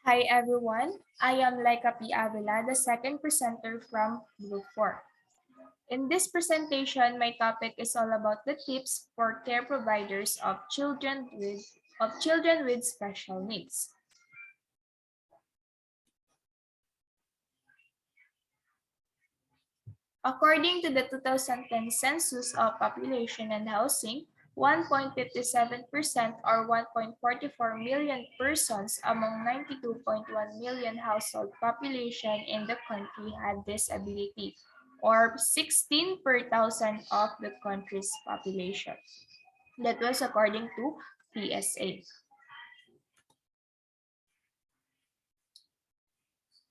Hi everyone, I am Lyka P. Avila, the second presenter from Group 4. In this presentation, my topic is all about the tips for care providers of children with special needs. According to the 2010 Census of Population and Housing, 1.57% or 1.44 million persons among 92.1 million household population in the country had disability, or 16 per thousand of the country's population. That was according to PSA.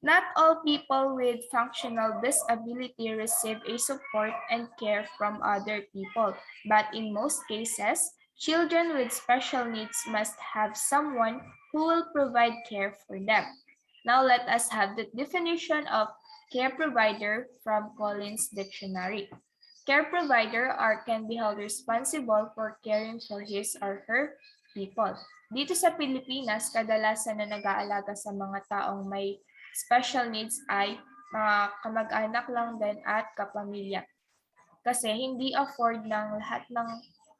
Not all people with functional disability receive a support and care from other people, but in most cases, children with special needs must have someone who will provide care for them. Now let us have the definition of care provider from Collins Dictionary. Care provider can be held responsible for caring for his or her people. Dito sa Pilipinas, kadalasan na nag-aalaga sa mga taong may special needs ay mga kamag-anak lang din at kapamilya. Kasi hindi afford ng lahat ng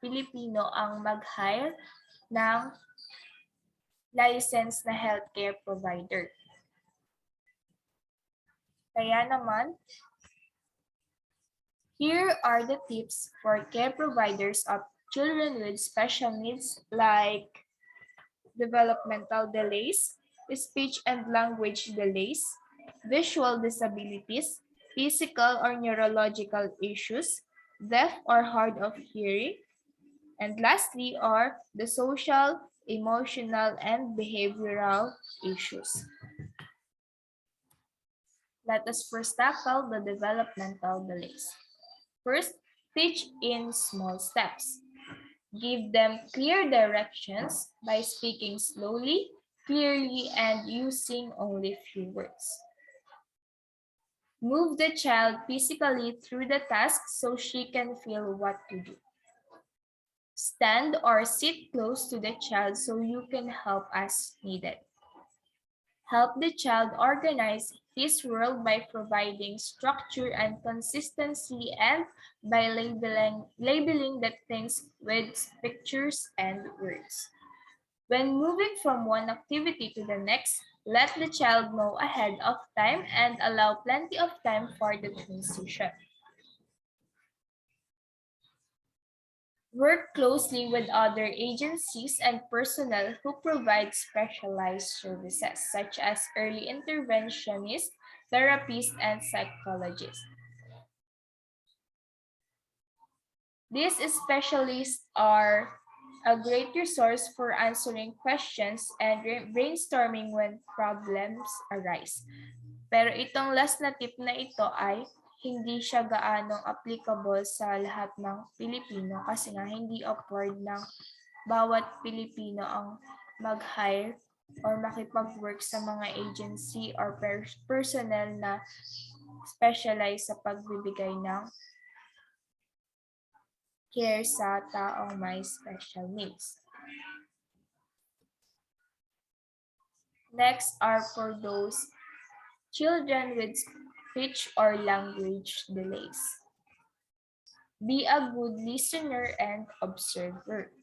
Pilipino ang mag-hire ng licensed na healthcare provider. Kaya naman, here are the tips for care providers of children with special needs like developmental delays, speech and language delays, visual disabilities, physical or neurological issues, deaf or hard of hearing, and lastly are the social, emotional, and behavioral issues. Let us first tackle the developmental delays. First, teach in small steps. Give them clear directions by speaking slowly, clearly, and using only few words. Move the child physically through the task so she can feel what to do. Stand or sit close to the child so you can help as needed. Help the child organize his world by providing structure and consistency and by labeling the things with pictures and words. When moving from one activity to the next, let the child know ahead of time and allow plenty of time for the transition. Work closely with other agencies and personnel who provide specialized services, such as early interventionists, therapists, and psychologists. These specialists are a great resource for answering questions and brainstorming when problems arise. Pero itong last na tip na ito ay hindi siya gaanong applicable sa lahat ng Pilipino kasi nga hindi afford ng bawat Pilipino ang mag-hire or makipag-work sa mga agency or personnel na specialize sa pagbibigay ng care sa taong may special needs. Next are for those children with speech or language delays. Be a good listener and observer.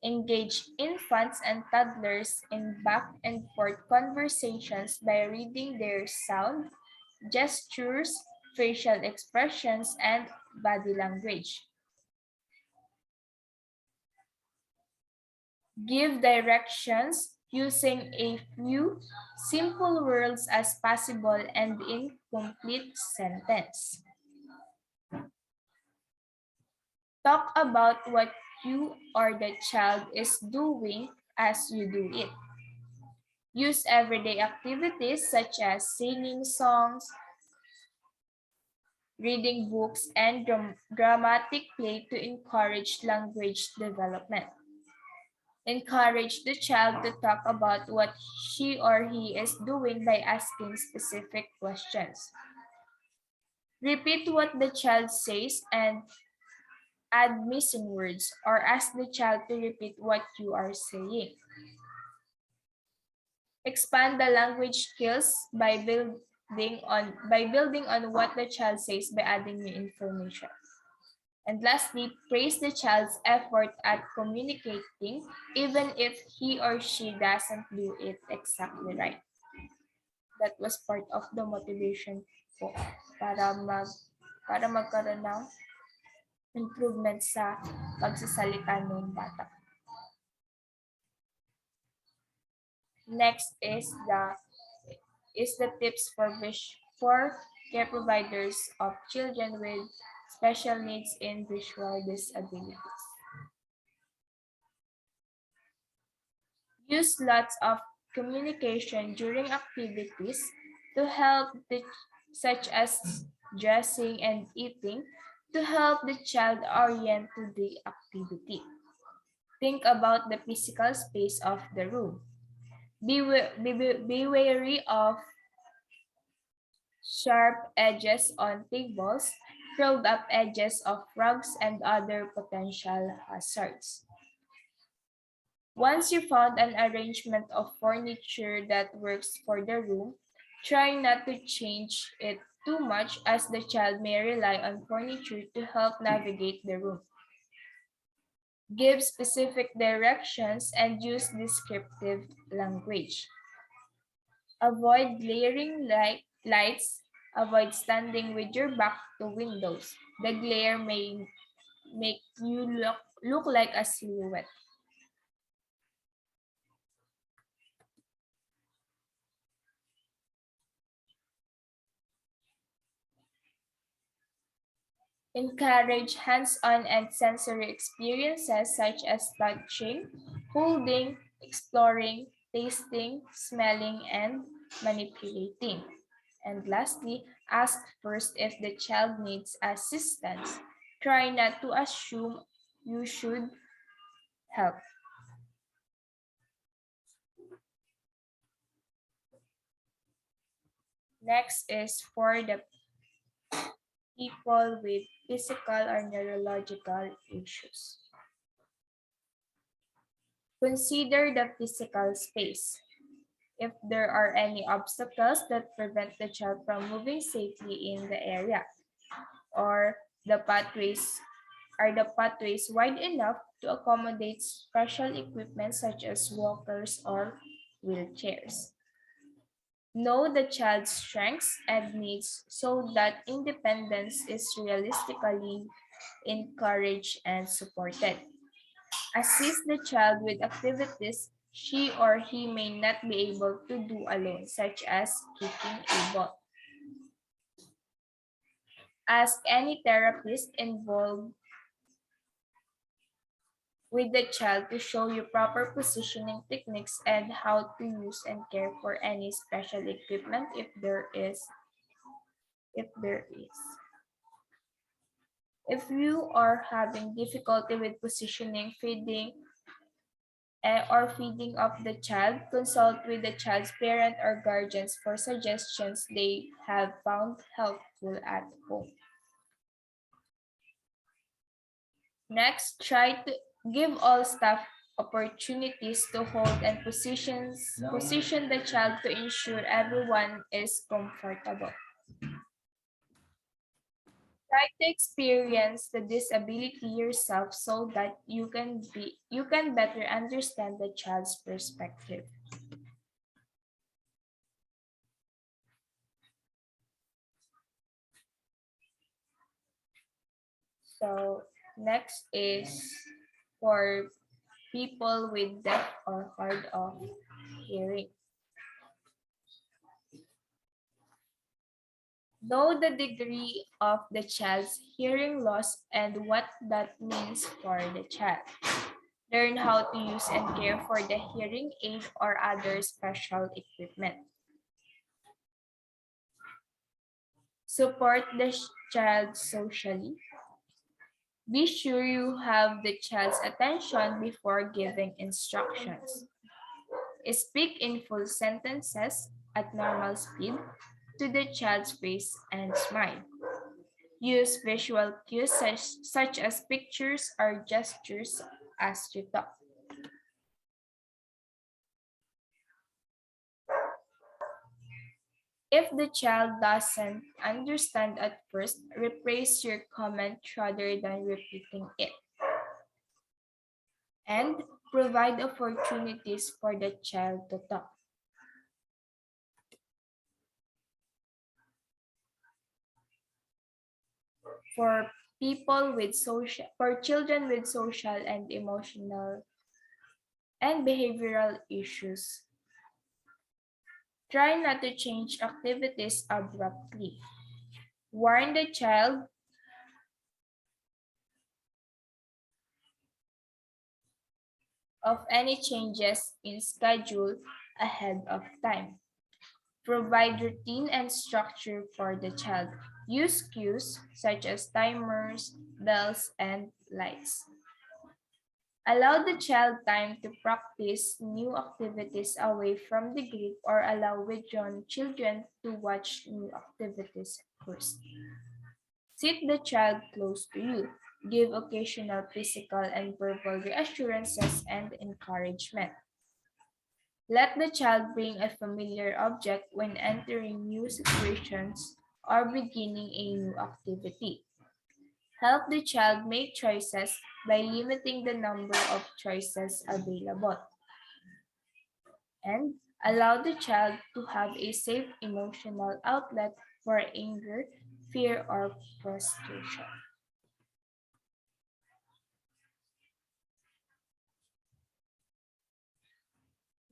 Engage infants and toddlers in back and forth conversations by reading their sound, gestures, facial expressions, and body language. Give directions using a few simple words as possible and in complete sentence. Talk about what you or the child is doing as you do it. Use everyday activities such as singing songs, reading books, and dramatic play to encourage language development. Encourage the child to talk about what she or he is doing by asking specific questions. Repeat what the child says and add missing words or ask the child to repeat what you are saying. Expand the language skills by building on what the child says by adding new information. And lastly, praise the child's effort at communicating even if he or she doesn't do it exactly right. That was part of the motivation ko para mag para magkaroon ng improvement sa pagsasalita ng bata. Next is the tips for care providers of children with special needs in visual disabilities. Use lots of communication during activities to help such as dressing and eating to help the child orient to the activity. Think about the physical space of the room. Be wary of sharp edges on tables, curled up edges of rugs, and other potential hazards. Once you found an arrangement of furniture that works for the room, try not to change it too much as the child may rely on furniture to help navigate the room. Give specific directions and use descriptive language. Avoid glaring lights. Avoid standing with your back to windows. The glare may make you look like a silhouette. Encourage hands-on and sensory experiences such as touching, holding, exploring, tasting, smelling, and manipulating. And lastly, ask first if the child needs assistance. Try not to assume you should help. Next is for the people with physical or neurological issues. Consider the physical space. If there are any obstacles that prevent the child from moving safely in the area, or the pathways are the pathways wide enough to accommodate special equipment such as walkers or wheelchairs. Know the child's strengths and needs so that independence is realistically encouraged and supported. Assist the child with activities she or he may not be able to do alone, such as kicking a ball. Ask any therapist involved with the child to show you proper positioning techniques and how to use and care for any special equipment if there is. If you are having difficulty with positioning, feeding of the child, consult with the child's parent or guardians for suggestions they have found helpful at home. Next, try to give all staff opportunities to hold and position the child to ensure everyone is comfortable. Try to experience the disability yourself so that you can better understand the child's perspective. So next is for people with deaf or hard of hearing. Know the degree of the child's hearing loss and what that means for the child. Learn how to use and care for the hearing aid or other special equipment. Support the child socially. Be sure you have the child's attention before giving instructions. Speak in full sentences at normal speed to the child's face and smile. Use visual cues such as pictures or gestures as you talk. If the child doesn't understand at first, rephrase your comment rather than repeating it. And provide opportunities for the child to talk. For for children with social and emotional and behavioral issues, try not to change activities abruptly. Warn the child of any changes in schedule ahead of time. Provide routine and structure for the child. Use cues such as timers, bells, and lights. Allow the child time to practice new activities away from the group or allow withdrawn children to watch new activities first. Sit the child close to you. Give occasional physical and verbal reassurances and encouragement. Let the child bring a familiar object when entering new situations or beginning a new activity. Help the child make choices by limiting the number of choices available. And allow the child to have a safe emotional outlet for anger, fear, or frustration.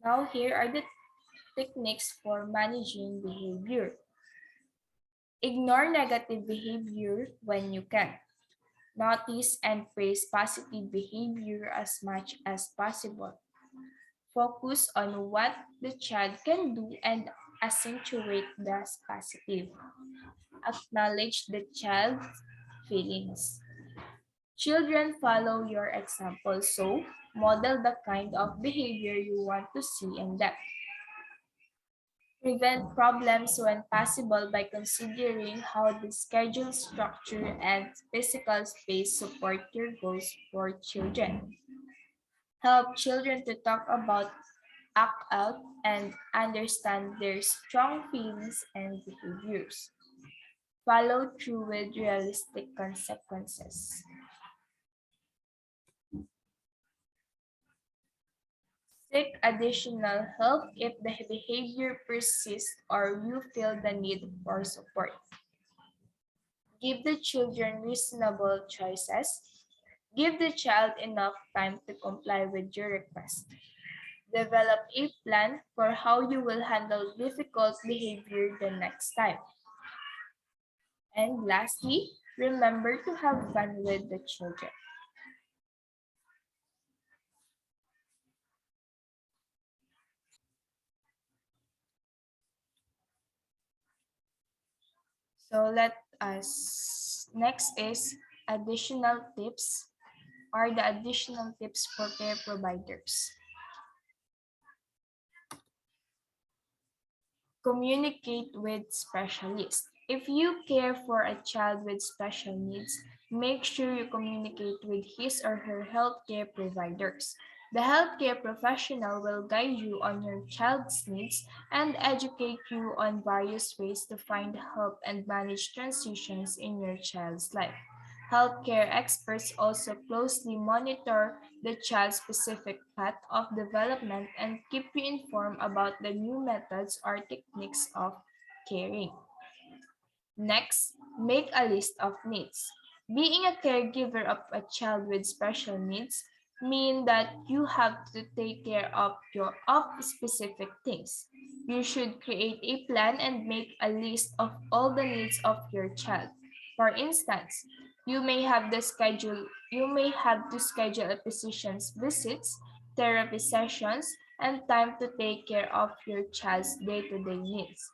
Now, here are the techniques for managing behavior. Ignore negative behavior when you can. Notice and praise positive behavior as much as possible. Focus on what the child can do and accentuate the positive. Acknowledge the child's feelings. Children follow your example, so model the kind of behavior you want to see in them. Prevent problems when possible by considering how the schedule structure and physical space support your goals for children. Help children to talk about, act out, and understand their strong feelings and behaviors. Follow through with realistic consequences. Seek additional help if the behavior persists or you feel the need for support. Give the children reasonable choices. Give the child enough time to comply with your request. Develop a plan for how you will handle difficult behavior the next time. And lastly, remember to have fun with the children. So let us, next is additional tips or the additional tips for care providers. Communicate with specialists. If you care for a child with special needs, make sure you communicate with his or her healthcare providers. The healthcare professional will guide you on your child's needs and educate you on various ways to find help and manage transitions in your child's life. Healthcare experts also closely monitor the child's specific path of development and keep you informed about the new methods or techniques of caring. Next, make a list of needs. Being a caregiver of a child with special needs mean that you have to take care of your of specific things. You should create a plan and make a list of all the needs of your child. For instance, you may have to schedule a physician's visits, therapy sessions, and time to take care of your child's day-to-day needs.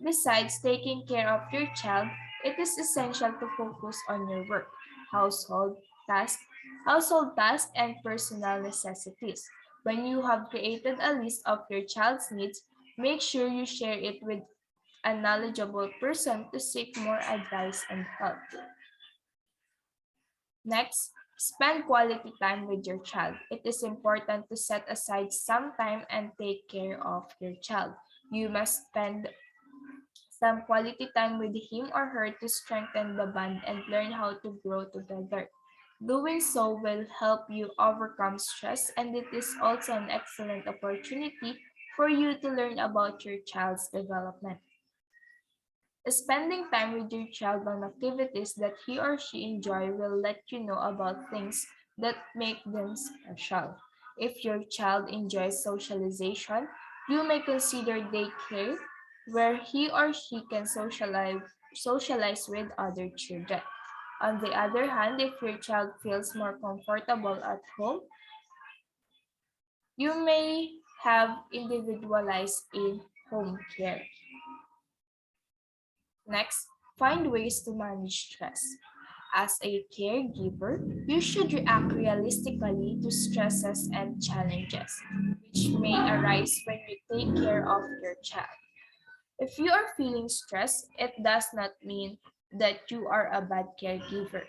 Besides taking care of your child, it is essential to focus on your work, household tasks, household tasks and personal necessities. When you have created a list of your child's needs, make sure you share it with a knowledgeable person to seek more advice and help. Next, spend quality time with your child. It is important to set aside some time and take care of your child. You must spend Spend quality time with him or her to strengthen the bond and learn how to grow together. Doing so will help you overcome stress, and it is also an excellent opportunity for you to learn about your child's development. Spending time with your child on activities that he or she enjoy will let you know about things that make them special. If your child enjoys socialization, you may consider daycare where he or she can socialize with other children. On the other hand, if your child feels more comfortable at home, you may have individualized in-home care. Next, find ways to manage stress. As a caregiver, you should react realistically to stresses and challenges, which may arise when you take care of your child. If you are feeling stressed, it does not mean that you are a bad caregiver.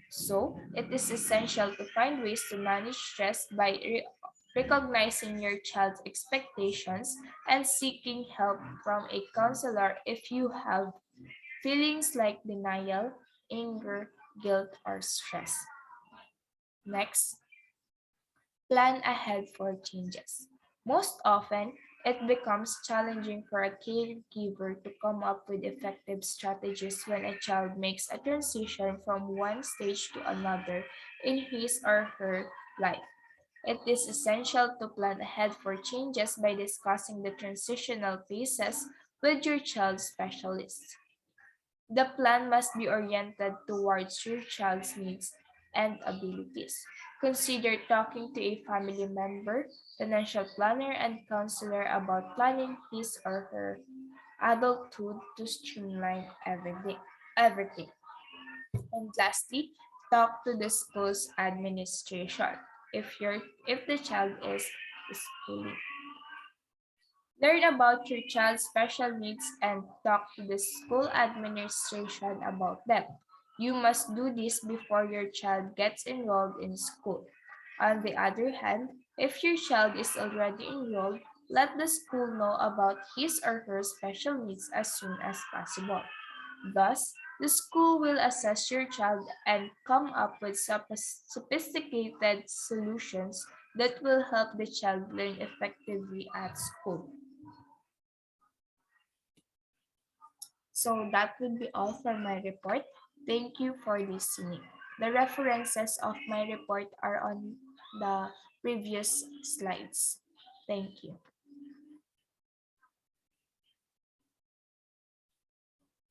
So, it is essential to find ways to manage stress by recognizing your child's expectations and seeking help from a counselor if you have feelings like denial, anger, guilt, or stress. Next, plan ahead for changes. Most often, it becomes challenging for a caregiver to come up with effective strategies when a child makes a transition from one stage to another in his or her life. It is essential to plan ahead for changes by discussing the transitional phases with your child's specialist. The plan must be oriented towards your child's needs and abilities. Consider talking to a family member, financial planner, and counselor about planning his or her adulthood to streamline everything. And lastly, talk to the school's administration if the child is schooling. Learn about your child's special needs and talk to the school administration about them. You must do this before your child gets enrolled in school. On the other hand, if your child is already enrolled, let the school know about his or her special needs as soon as possible. Thus, the school will assess your child and come up with sophisticated solutions that will help the child learn effectively at school. So that would be all for my report. Thank you for listening. The references of my report are on the previous slides. Thank you.